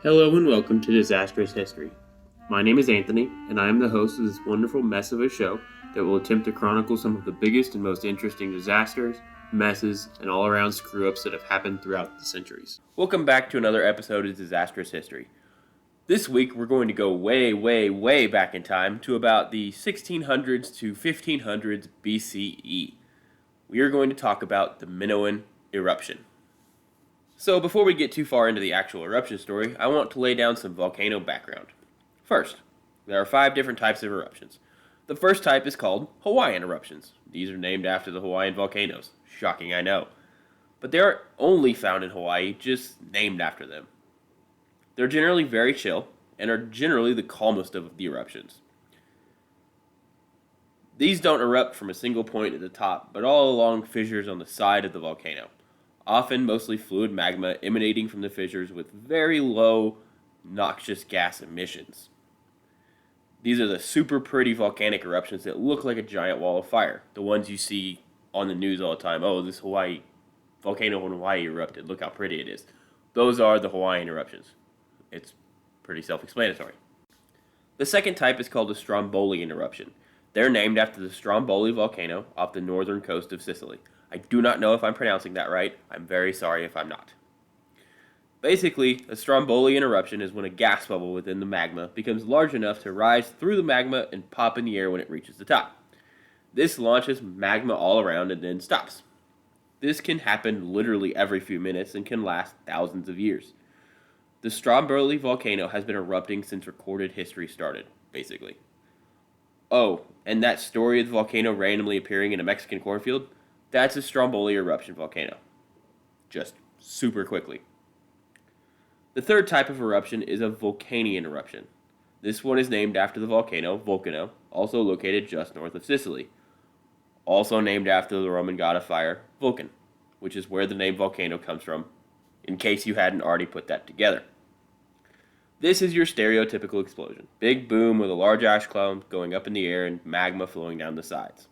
Hello and welcome to Disastrous History. My name is Anthony, and I am the host of this wonderful mess of a show that will attempt to chronicle some of the biggest and most interesting disasters, messes, and all-around screw-ups that have happened throughout the centuries. Welcome back to another episode of Disastrous History. This week we're going to go way back in time to about the 1600s to 1500s BCE. We are going to talk about the Minoan Eruption. So before we get too far into the actual eruption story, I want to lay down some volcano background. First, there are 5 different types of eruptions. The first type is called Hawaiian eruptions. These are named after the Hawaiian volcanoes. Shocking, I know. But they aren't only found in Hawaii, just named after them. They're generally very chill, and are generally the calmest of the eruptions. These don't erupt from a single point at the top, but all along fissures on the side of the volcano. Often mostly fluid magma emanating from the fissures with very low noxious gas emissions. These are the super pretty volcanic eruptions that look like a giant wall of fire. The ones you see on the news all the time. Oh, this volcano in Hawaii erupted. Look how pretty it is. Those are the Hawaiian eruptions. It's pretty self-explanatory. The second type is called a Strombolian eruption. They're named after the Stromboli volcano off the northern coast of Sicily. I do not know if I'm pronouncing that right. I'm very sorry if I'm not. Basically, a Strombolian eruption is when a gas bubble within the magma becomes large enough to rise through the magma and pop in the air when it reaches the top. This launches magma all around and then stops. This can happen literally every few minutes and can last thousands of years. The Stromboli volcano has been erupting since recorded history started, basically. Oh, and that story of the volcano randomly appearing in a Mexican cornfield? That's a Stromboli eruption volcano. Just super quickly. The third type of eruption is a Vulcanian eruption. This one is named after the volcano Vulcano, also located just north of Sicily. Also named after the Roman god of fire, Vulcan, which is where the name volcano comes from, in case you hadn't already put that together. This is your stereotypical explosion. Big boom with a large ash cloud going up in the air and magma flowing down the sides.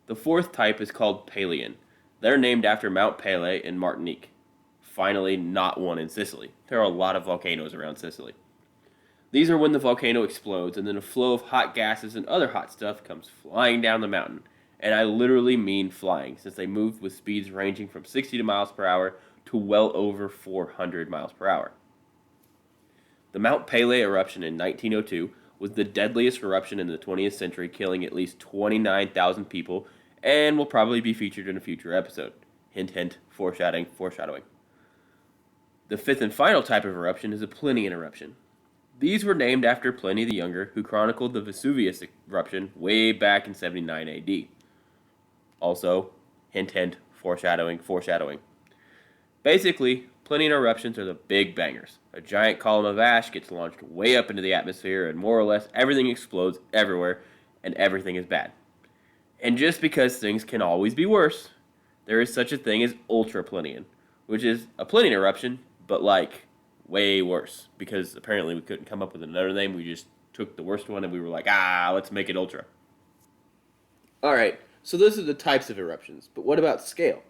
The fourth type is called Palean. They're named after Mount Pelée in Martinique. Finally, not one in Sicily. There are a lot of volcanoes around Sicily. These are when the volcano explodes and then a flow of hot gases and other hot stuff comes flying down the mountain. And I literally mean flying, since they move with speeds ranging from 60 miles per hour to well over 400 miles per hour. The Mount Pelée eruption in 1902 was the deadliest eruption in the 20th century, killing at least 29,000 people, and will probably be featured in a future episode. Hint, hint, foreshadowing. The fifth and final type of eruption is a Plinian eruption. These were named after Pliny the Younger, who chronicled the Vesuvius eruption way back in 79 AD. Also, hint, hint, foreshadowing. Basically, Plinian eruptions are the big bangers. A giant column of ash gets launched way up into the atmosphere, and more or less everything explodes everywhere, and everything is bad. And just because things can always be worse, there is such a thing as ultra-Plinian, which is a Plinian eruption, but way worse. Because apparently we couldn't come up with another name, we just took the worst one and we were like, let's make it ultra. Alright, so those are the types of eruptions, but what about scale?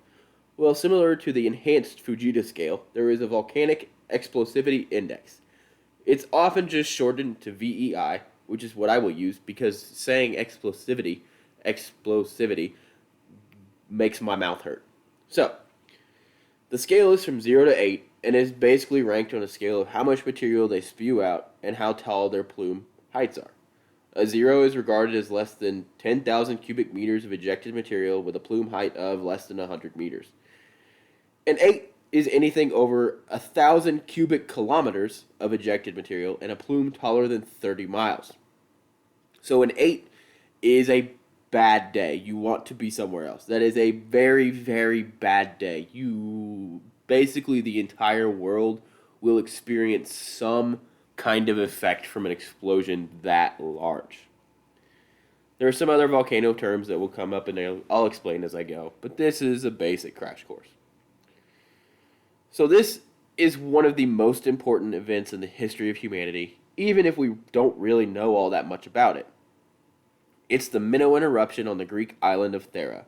Well, similar to the enhanced Fujita scale, there is a volcanic explosivity index. It's often just shortened to VEI, which is what I will use because saying explosivity makes my mouth hurt. So, the scale is from 0 to 8 and is basically ranked on a scale of how much material they spew out and how tall their plume heights are. A 0 is regarded as less than 10,000 cubic meters of ejected material with a plume height of less than 100 meters. An 8 is anything over 1,000 cubic kilometers of ejected material and a plume taller than 30 miles. So an 8 is a bad day. You want to be somewhere else. That is a very, very bad day. Basically the entire world will experience some kind of effect from an explosion that large. There are some other volcano terms that will come up and I'll explain as I go, but this is a basic crash course. So this is one of the most important events in the history of humanity, even if we don't really know all that much about it. It's the Minoan eruption on the Greek island of Thera.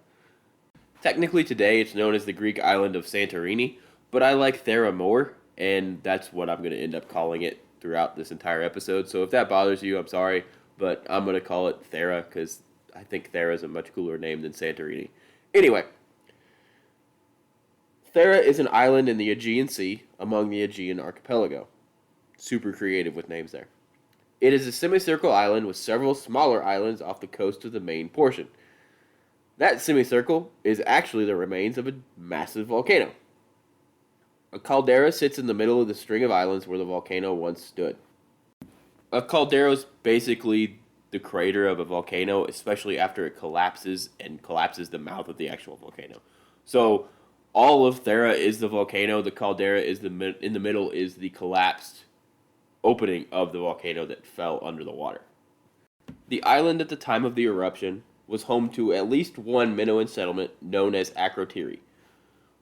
Technically today it's known as the Greek island of Santorini, but I like Thera more, and that's what I'm going to end up calling it throughout this entire episode. So if that bothers you, I'm sorry, but I'm going to call it Thera because I think Thera is a much cooler name than Santorini. Anyway, Thera is an island in the Aegean Sea among the Aegean archipelago. Super creative with names there. It is a semicircle island with several smaller islands off the coast of the main portion. That semicircle is actually the remains of a massive volcano. A caldera sits in the middle of the string of islands where the volcano once stood. A caldera is basically the crater of a volcano, especially after it collapses and collapses the mouth of the actual volcano. So all of Thera is the volcano. The caldera is in the middle is the collapsed opening of the volcano that fell under the water. The island at the time of the eruption was home to at least one Minoan settlement known as Akrotiri.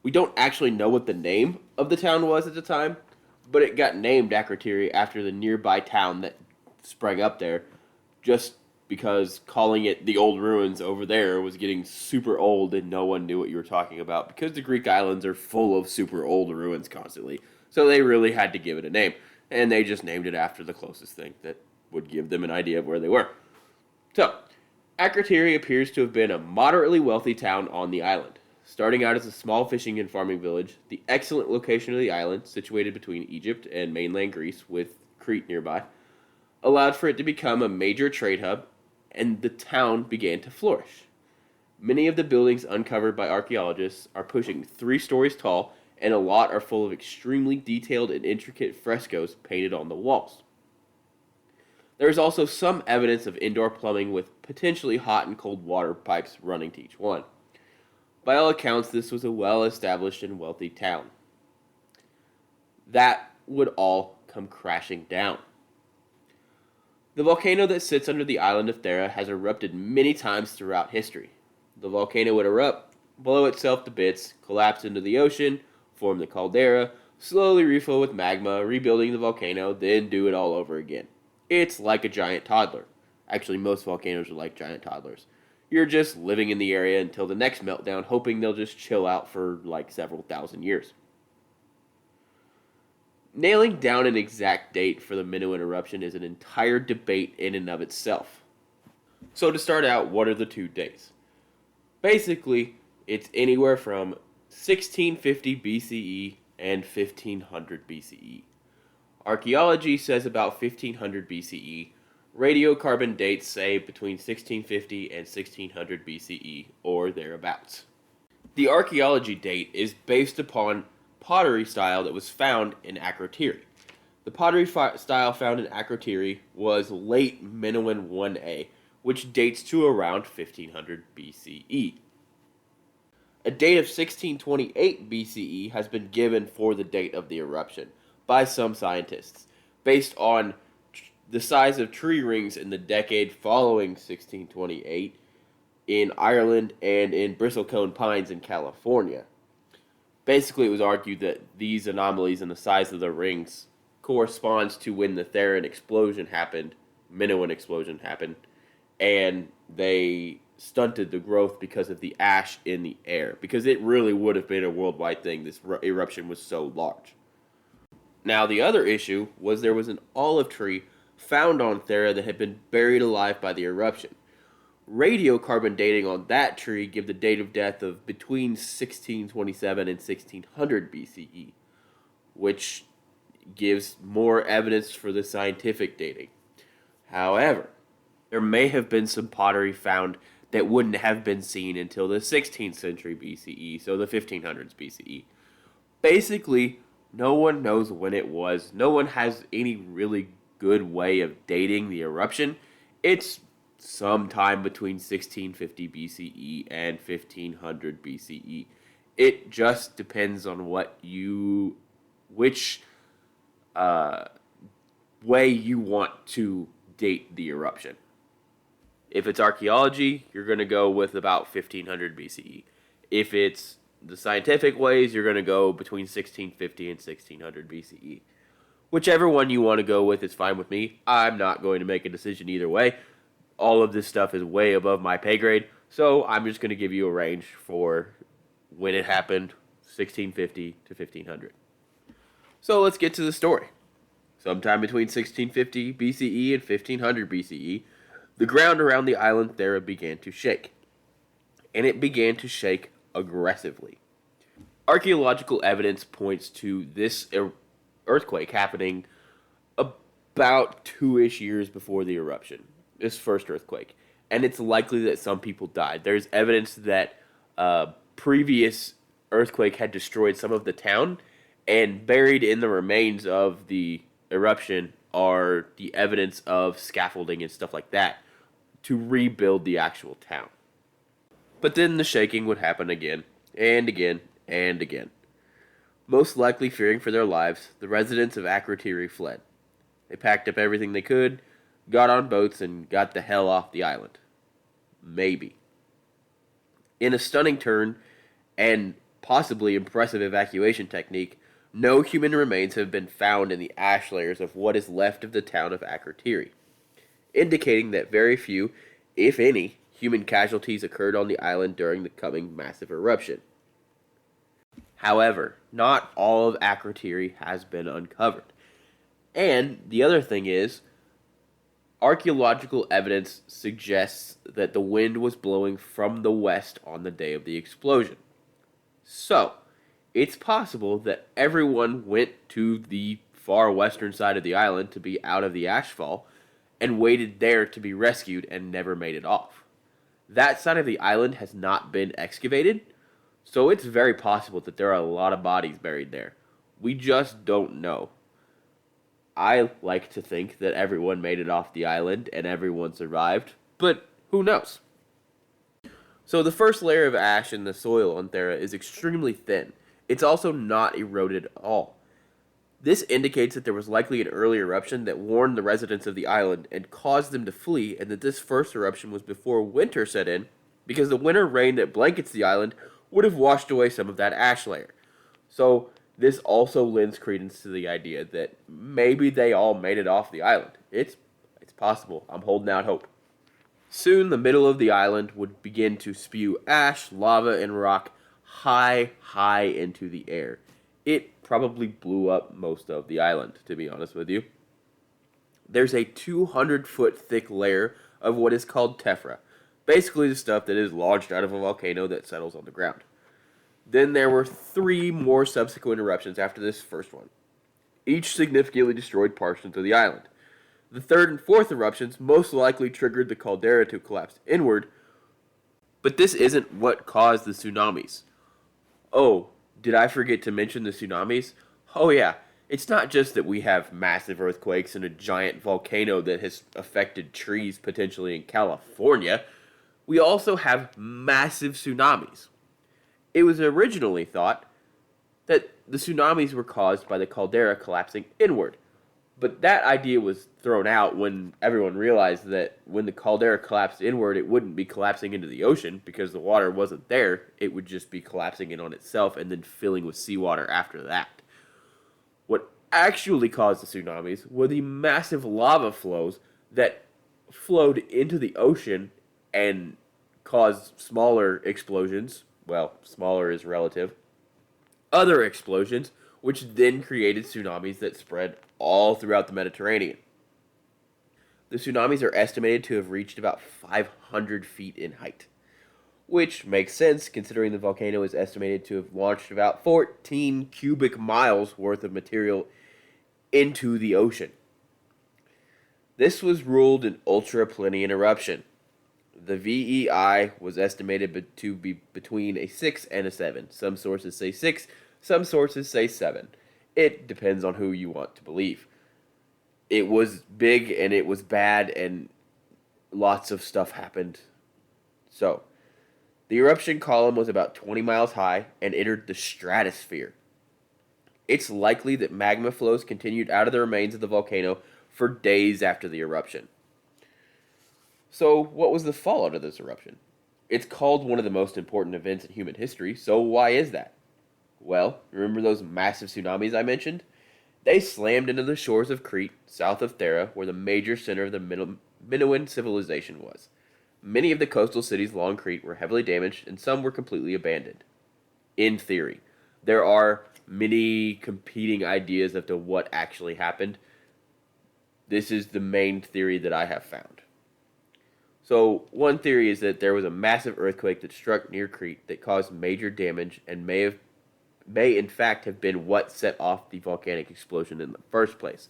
We don't actually know what the name of the town was at the time, but it got named Akrotiri after the nearby town that sprang up there, just because calling it the old ruins over there was getting super old and no one knew what you were talking about, because the Greek islands are full of super old ruins constantly. So they really had to give it a name, and they just named it after the closest thing that would give them an idea of where they were. So, Akrotiri appears to have been a moderately wealthy town on the island. Starting out as a small fishing and farming village, the excellent location of the island, situated between Egypt and mainland Greece with Crete nearby, allowed for it to become a major trade hub, and the town began to flourish. Many of the buildings uncovered by archaeologists are pushing 3 stories tall, and a lot are full of extremely detailed and intricate frescoes painted on the walls. There is also some evidence of indoor plumbing with potentially hot and cold water pipes running to each one. By all accounts, this was a well-established and wealthy town. That would all come crashing down. The volcano that sits under the island of Thera has erupted many times throughout history. The volcano would erupt, blow itself to bits, collapse into the ocean, form the caldera, slowly refill with magma, rebuilding the volcano, then do it all over again. It's like a giant toddler. Actually, most volcanoes are like giant toddlers. You're just living in the area until the next meltdown, hoping they'll just chill out for like several thousand years. Nailing down an exact date for the Minoan eruption is an entire debate in and of itself. So to start out, what are the 2 dates? Basically, it's anywhere from 1650 BCE and 1500 BCE. Archaeology says about 1500 BCE. Radiocarbon dates say between 1650 and 1600 BCE, or thereabouts. The archaeology date is based upon pottery style that was found in Akrotiri. The pottery style found in Akrotiri was late Minoan 1A, which dates to around 1500 BCE. A date of 1628 BCE has been given for the date of the eruption by some scientists, based on the size of tree rings in the decade following 1628 in Ireland and in bristlecone pines in California. Basically, it was argued that these anomalies in the size of the rings corresponds to when the Theran explosion happened, Minoan explosion happened, and they stunted the growth because of the ash in the air, because it really would have been a worldwide thing. This eruption was so large. Now, the other issue was there was an olive tree found on Thera that had been buried alive by the eruption. Radiocarbon dating on that tree give the date of death of between 1627 and 1600 BCE, which gives more evidence for the scientific dating. However, there may have been some pottery found that wouldn't have been seen until the 16th century BCE, so the 1500s BCE. Basically, no one knows when it was. No one has any really good way of dating the eruption. It's sometime between 1650 BCE and 1500 BCE. It just depends on which way you want to date the eruption. If it's archaeology, you're going to go with about 1500 BCE. If it's the scientific ways, you're going to go between 1650 and 1600 BCE. Whichever one you want to go with is fine with me. I'm not going to make a decision either way. All of this stuff is way above my pay grade, so I'm just going to give you a range for when it happened, 1650 to 1500. So let's get to the story. Sometime between 1650 BCE and 1500 BCE, the ground around the island Thera began to shake. And it began to shake aggressively. Archaeological evidence points to this earthquake happening about 2-ish years before the eruption, this first earthquake. And it's likely that some people died. There's evidence that previous earthquake had destroyed some of the town, and buried in the remains of the eruption are the evidence of scaffolding and stuff like that to rebuild the actual town. But then the shaking would happen again, and again, and again. Most likely fearing for their lives, the residents of Akrotiri fled. They packed up everything they could, got on boats, and got the hell off the island. Maybe. In a stunning turn, and possibly impressive evacuation technique, no human remains have been found in the ash layers of what is left of the town of Akrotiri, indicating that very few, if any, human casualties occurred on the island during the coming massive eruption. However, not all of Akrotiri has been uncovered. And the other thing is, archaeological evidence suggests that the wind was blowing from the west on the day of the explosion. So, it's possible that everyone went to the far western side of the island to be out of the ashfall and waited there to be rescued and never made it off. That side of the island has not been excavated, so it's very possible that there are a lot of bodies buried there. We just don't know. I like to think that everyone made it off the island and everyone survived, but who knows? So the first layer of ash in the soil on Thera is extremely thin. It's also not eroded at all. This indicates that there was likely an early eruption that warned the residents of the island and caused them to flee, and that this first eruption was before winter set in, because the winter rain that blankets the island would have washed away some of that ash layer. So this also lends credence to the idea that maybe they all made it off the island. It's possible. I'm holding out hope. Soon the middle of the island would begin to spew ash, lava, and rock high into the air. It probably blew up most of the island, to be honest with you. There's a 200-foot thick layer of what is called tephra, basically the stuff that is lodged out of a volcano that settles on the ground. Then there were 3 more subsequent eruptions after this first one. Each significantly destroyed portions of the island. The third and fourth eruptions most likely triggered the caldera to collapse inward, but this isn't what caused the tsunamis. Oh, did I forget to mention the tsunamis? Oh yeah, it's not just that we have massive earthquakes and a giant volcano that has affected trees potentially in California. We also have massive tsunamis. It was originally thought that the tsunamis were caused by the caldera collapsing inward, but that idea was thrown out when everyone realized that when the caldera collapsed inward, it wouldn't be collapsing into the ocean because the water wasn't there. It would just be collapsing in on itself and then filling with seawater after that. What actually caused the tsunamis were the massive lava flows that flowed into the ocean and caused smaller explosions. Well, smaller is relative. Other explosions, which then created tsunamis that spread all throughout the Mediterranean. The tsunamis are estimated to have reached about 500 feet in height, which makes sense considering the volcano is estimated to have launched about 14 cubic miles worth of material into the ocean. This was ruled an ultra-Plinian eruption. The VEI was estimated to be between a 6 and a 7. Some sources say 6, some sources say 7. It depends on who you want to believe. It was big and it was bad and lots of stuff happened. So, the eruption column was about 20 miles high and entered the stratosphere. It's likely that magma flows continued out of the remains of the volcano for days after the eruption. So, what was the fallout of this eruption? It's called one of the most important events in human history, so why is that? Well, remember those massive tsunamis I mentioned? They slammed into the shores of Crete, south of Thera, where the major center of the Minoan civilization was. Many of the coastal cities along Crete were heavily damaged, and some were completely abandoned. In theory. There are many competing ideas as to what actually happened. This is the main theory that I have found. So, one theory is that there was a massive earthquake that struck near Crete that caused major damage and may in fact have been what set off the volcanic explosion in the first place.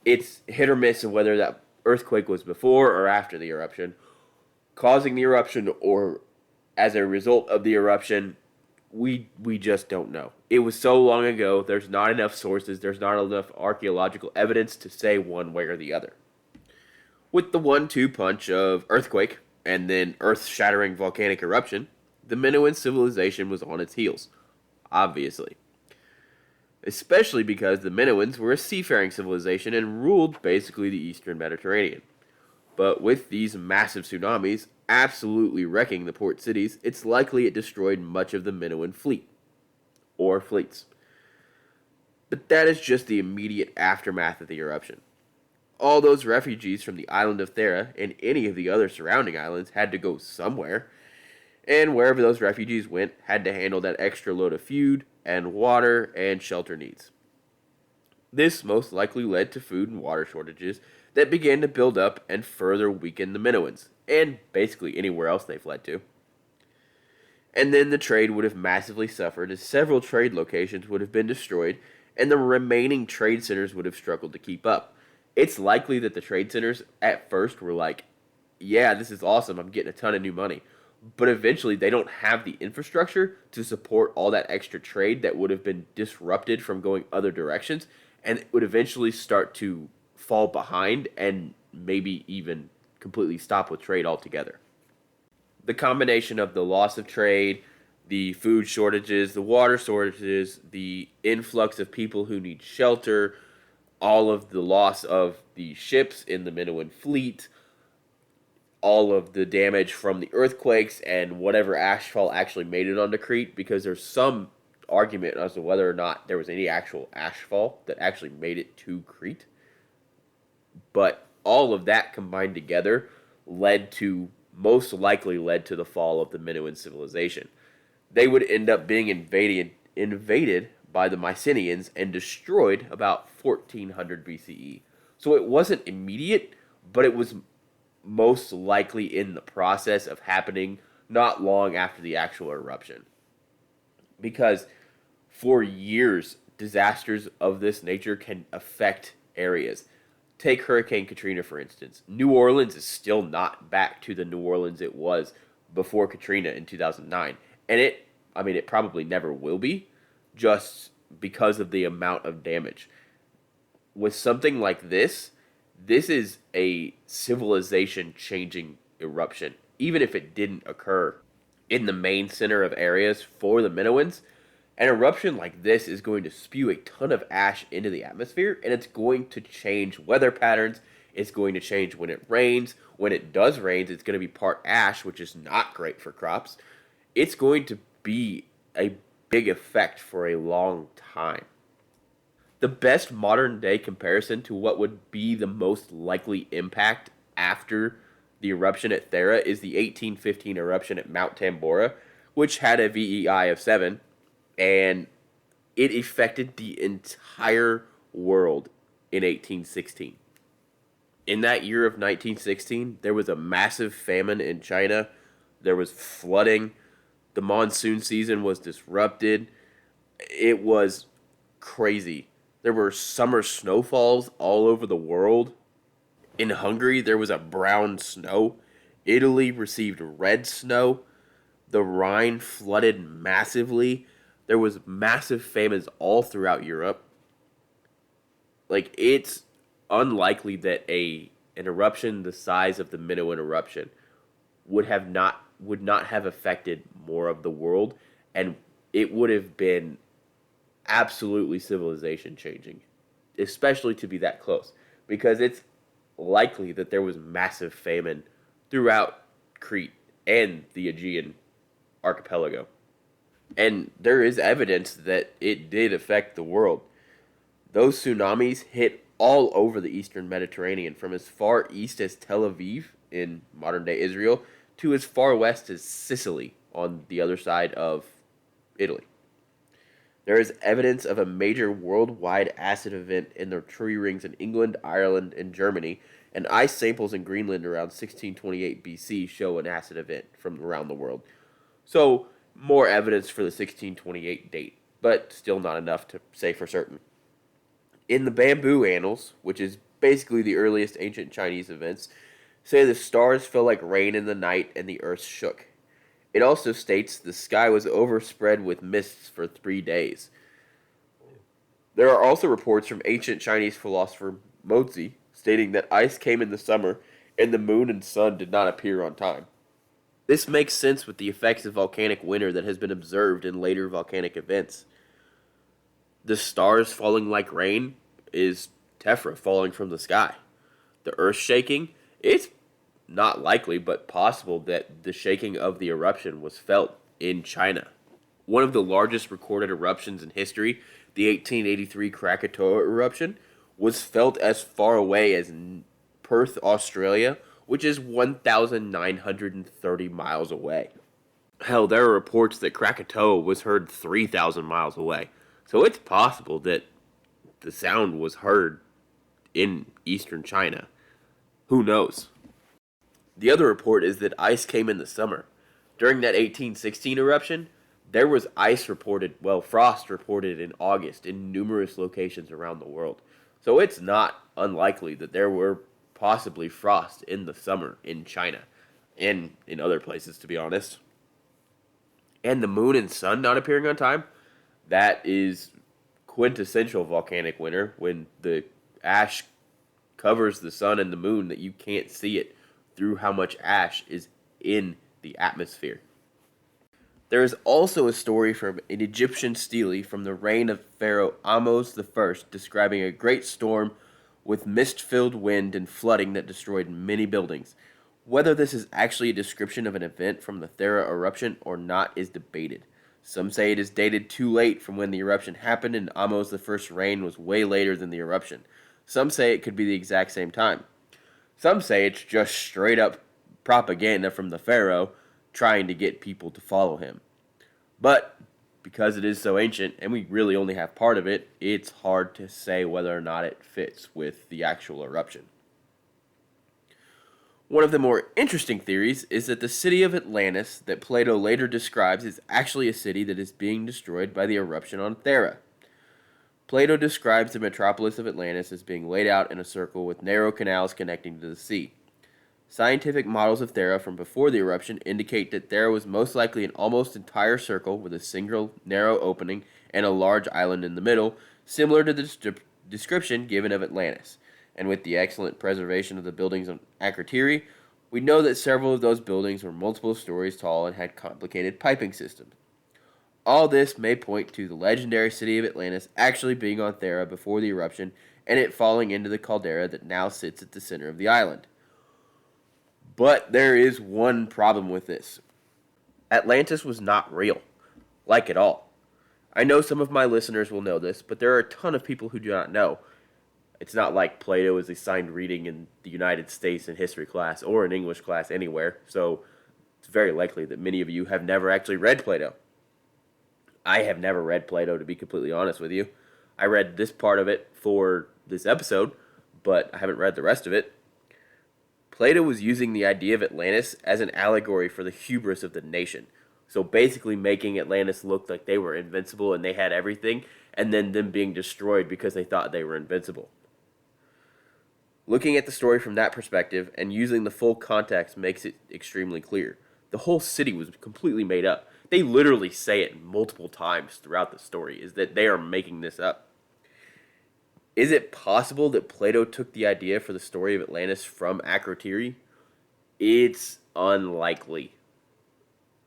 It's hit or miss of whether that earthquake was before or after the eruption, causing the eruption or as a result of the eruption. We just don't know. It was so long ago, there's not enough sources, there's not enough archaeological evidence to say one way or the other. With the 1-2 punch of earthquake and then earth-shattering volcanic eruption, the Minoan civilization was on its heels, obviously. Especially because the Minoans were a seafaring civilization and ruled basically the eastern Mediterranean. But with these massive tsunamis absolutely wrecking the port cities, it's likely it destroyed much of the Minoan fleet, or fleets. But that is just the immediate aftermath of the eruption. All those refugees from the island of Thera and any of the other surrounding islands had to go somewhere, and wherever those refugees went had to handle that extra load of food and water and shelter needs. This most likely led to food and water shortages that began to build up and further weaken the Minoans, and basically anywhere else they fled to. And then the trade would have massively suffered as several trade locations would have been destroyed and the remaining trade centers would have struggled to keep up. It's likely that the trade centers at first were like, yeah, this is awesome, I'm getting a ton of new money. But eventually they don't have the infrastructure to support all that extra trade that would have been disrupted from going other directions, and it would eventually start to fall behind and maybe even completely stop with trade altogether. The combination of the loss of trade, the food shortages, the water shortages, the influx of people who need shelter, all of the loss of the ships in the Minoan fleet, all of the damage from the earthquakes and whatever ashfall actually made it onto Crete, because there's some argument as to whether or not there was any actual ashfall that actually made it to Crete. But all of that combined together most likely led to the fall of the Minoan civilization. They would end up being invaded by the Mycenaeans and destroyed about 1400 BCE. So it wasn't immediate, but it was most likely in the process of happening not long after the actual eruption. Because for years, disasters of this nature can affect areas. Take Hurricane Katrina, for instance. New Orleans is still not back to the New Orleans it was before Katrina in 2009. And it probably never will be, just because of the amount of damage. With something like this is a civilization-changing eruption. Even if it didn't occur in the main center of areas for the Minoans, an eruption like this is going to spew a ton of ash into the atmosphere, and it's going to change weather patterns. It's going to change when it rains. When it does rain, it's going to be part ash, which is not great for crops. It's going to be a big effect for a long time. The best modern day comparison to what would be the most likely impact after the eruption at Thera is the 1815 eruption at Mount Tambora, which had a VEI of 7, and it affected the entire world in 1816. In that year of 1916, there was a massive famine in China. There was flooding. The monsoon season was disrupted. It was crazy. There were summer snowfalls all over the world. In Hungary, there was a brown snow. Italy received red snow. The Rhine flooded massively. There was massive famines all throughout Europe. Like, it's unlikely that an eruption the size of the Minoan eruption would not have affected more of the world, and it would have been absolutely civilization changing, especially to be that close, because it's likely that there was massive famine throughout Crete and the Aegean archipelago. And there is evidence that it did affect the world. Those tsunamis hit all over the eastern Mediterranean, from as far east as Tel Aviv in modern-day Israel to as far west as Sicily on the other side of Italy. There is evidence of a major worldwide acid event in the tree rings in England, Ireland, and Germany, and ice samples in Greenland around 1628 BC show an acid event from around the world. So, more evidence for the 1628 date, but still not enough to say for certain. In the Bamboo Annals, which is basically the earliest ancient Chinese events, say the stars fell like rain in the night and the earth shook. It also states the sky was overspread with mists for 3 days. There are also reports from ancient Chinese philosopher Mozi stating that ice came in the summer and the moon and sun did not appear on time. This makes sense with the effects of volcanic winter that has been observed in later volcanic events. The stars falling like rain is tephra falling from the sky. The earth shaking, it's not likely but possible that the shaking of the eruption was felt in China. One of the largest recorded eruptions in history, the 1883 Krakatoa eruption, was felt as far away as Perth, Australia, which is 1,930 miles away. Hell, there are reports that Krakatoa was heard 3,000 miles away. So it's possible that the sound was heard in eastern China. Who knows? The other report is that ice came in the summer. During that 1816 eruption, there was frost reported in August in numerous locations around the world. So it's not unlikely that there were possibly frost in the summer in China and in other places, to be honest. And the moon and sun not appearing on time, that is quintessential volcanic winter when the ash covers the sun and the moon that you can't see it through how much ash is in the atmosphere. There is also a story from an Egyptian stele from the reign of Pharaoh Ahmose I describing a great storm with mist-filled wind and flooding that destroyed many buildings. Whether this is actually a description of an event from the Thera eruption or not is debated. Some say it is dated too late from when the eruption happened and Ahmose I's reign was way later than the eruption. Some say it could be the exact same time. Some say it's just straight up propaganda from the pharaoh trying to get people to follow him. But because it is so ancient and we really only have part of it, it's hard to say whether or not it fits with the actual eruption. One of the more interesting theories is that the city of Atlantis that Plato later describes is actually a city that is being destroyed by the eruption on Thera. Plato describes the metropolis of Atlantis as being laid out in a circle with narrow canals connecting to the sea. Scientific models of Thera from before the eruption indicate that Thera was most likely an almost entire circle with a single narrow opening and a large island in the middle, similar to the description given of Atlantis. And with the excellent preservation of the buildings on Akrotiri, we know that several of those buildings were multiple stories tall and had complicated piping systems. All this may point to the legendary city of Atlantis actually being on Thera before the eruption and it falling into the caldera that now sits at the center of the island. But there is one problem with this. Atlantis was not real. Like at all. I know some of my listeners will know this, but there are a ton of people who do not know. It's not like Plato is assigned reading in the United States in history class or in English class anywhere, so it's very likely that many of you have never actually read Plato. I have never read Plato, to be completely honest with you. I read this part of it for this episode, but I haven't read the rest of it. Plato was using the idea of Atlantis as an allegory for the hubris of the nation. So basically making Atlantis look like they were invincible and they had everything, and then them being destroyed because they thought they were invincible. Looking at the story from that perspective and using the full context makes it extremely clear. The whole city was completely made up. They literally say it multiple times throughout the story, is that they are making this up. Is it possible that Plato took the idea for the story of Atlantis from Akrotiri? It's unlikely.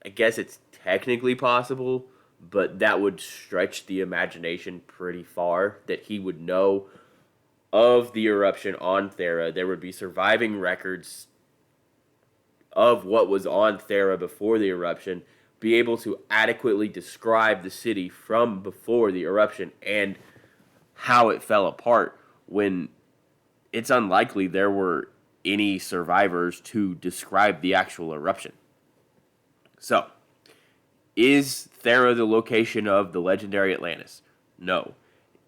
I guess it's technically possible, but that would stretch the imagination pretty far, that he would know of the eruption on Thera. There would be surviving records of what was on Thera before the eruption, be able to adequately describe the city from before the eruption and how it fell apart, when it's unlikely there were any survivors to describe the actual eruption. So, Is Thera the location of the legendary Atlantis? No.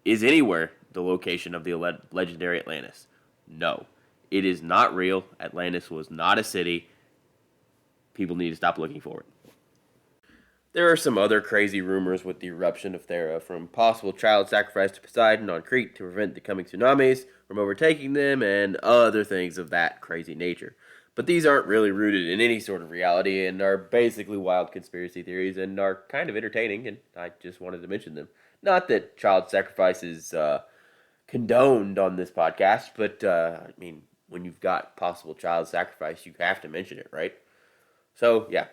Is anywhere the location of the legendary Atlantis? No. It is not real. Atlantis was not a city. People need to stop looking for it. There are some other crazy rumors with the eruption of Thera, from possible child sacrifice to Poseidon on Crete to prevent the coming tsunamis from overtaking them, and other things of that crazy nature. But these aren't really rooted in any sort of reality and are basically wild conspiracy theories and are kind of entertaining, and I just wanted to mention them. Not that child sacrifice is condoned on this podcast, but I mean, when you've got possible child sacrifice, you have to mention it, right? So, yeah.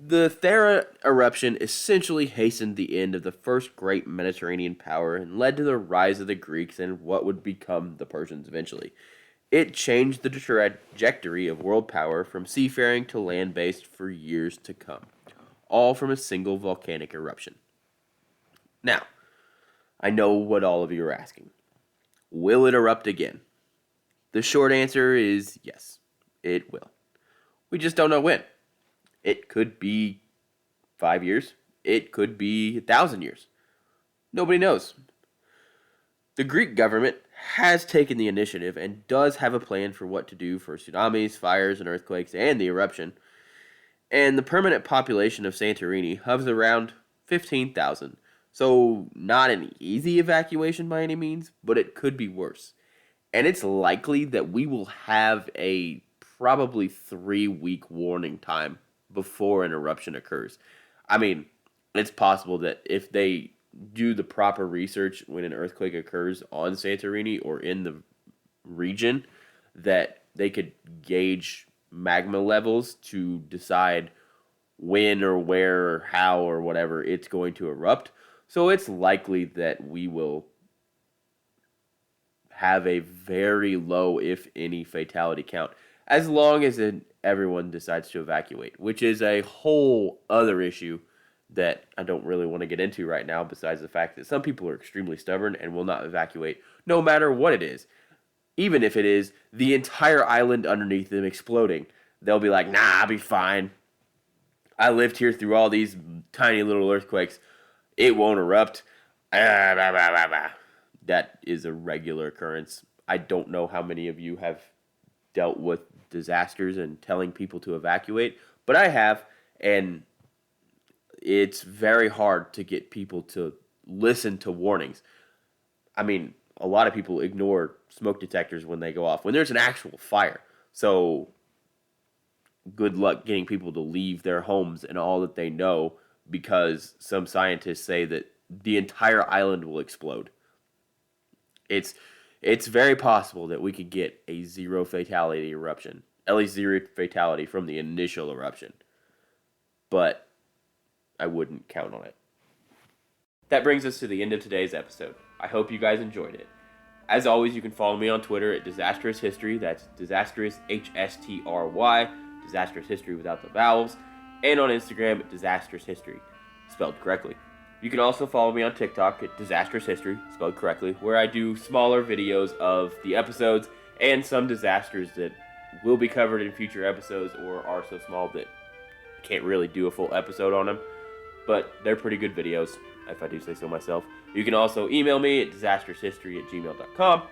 The Thera eruption essentially hastened the end of the first great Mediterranean power and led to the rise of the Greeks and what would become the Persians eventually. It changed the trajectory of world power from seafaring to land-based for years to come, all from a single volcanic eruption. Now, I know what all of you are asking. Will it erupt again? The short answer is yes, it will. We just don't know when. It could be 5 years. It could be 1,000 years. Nobody knows. The Greek government has taken the initiative and does have a plan for what to do for tsunamis, fires, and earthquakes, and the eruption. And the permanent population of Santorini hovers around 15,000. So not an easy evacuation by any means, but it could be worse. And it's likely that we will have a probably 3-week warning time before an eruption occurs. I mean, it's possible that if they do the proper research when an earthquake occurs on Santorini or in the region, that they could gauge magma levels to decide when or where or how or whatever it's going to erupt. So it's likely that we will have a very low, if any, fatality count, as long as everyone decides to evacuate, which is a whole other issue that I don't really want to get into right now, besides the fact that some people are extremely stubborn and will not evacuate, no matter what it is. Even if it is the entire island underneath them exploding, they'll be like, nah, I'll be fine. I lived here through all these tiny little earthquakes. It won't erupt. That is a regular occurrence. I don't know how many of you have dealt with disasters and telling people to evacuate, but I have, and it's very hard to get people to listen to warnings. I mean, a lot of people ignore smoke detectors when they go off, when there's an actual fire. So good luck getting people to leave their homes and all that they know, because some scientists say that the entire island will explode. It's very possible that we could get a 0 fatality eruption, at least 0 fatality from the initial eruption. But I wouldn't count on it. That brings us to the end of today's episode. I hope you guys enjoyed it. As always, you can follow me on Twitter at Disastrous History. That's Disastrous HSTRY, Disastrous History without the vowels, and on Instagram at Disastrous History, spelled correctly. You can also follow me on TikTok at Disastrous History, spelled correctly, where I do smaller videos of the episodes and some disasters that will be covered in future episodes or are so small that I can't really do a full episode on them. But they're pretty good videos, if I do say so myself. You can also email me at disastroushistory@gmail.com.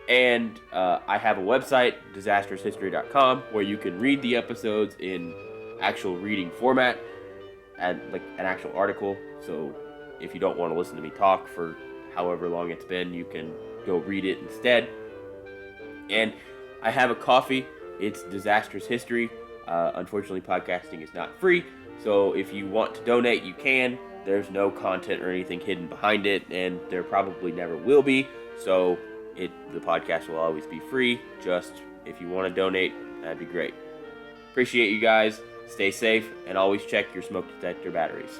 And I have a website, disastroushistory.com, where you can read the episodes in actual reading format, and like an actual article. So if you don't want to listen to me talk for however long it's been, you can go read it instead. And I have a coffee. It's Disastrous History. Unfortunately, podcasting is not free. So if you want to donate, you can. There's no content or anything hidden behind it, and there probably never will be. So the podcast will always be free. Just if you want to donate, that'd be great. Appreciate you guys. Stay safe, and always check your smoke detector batteries.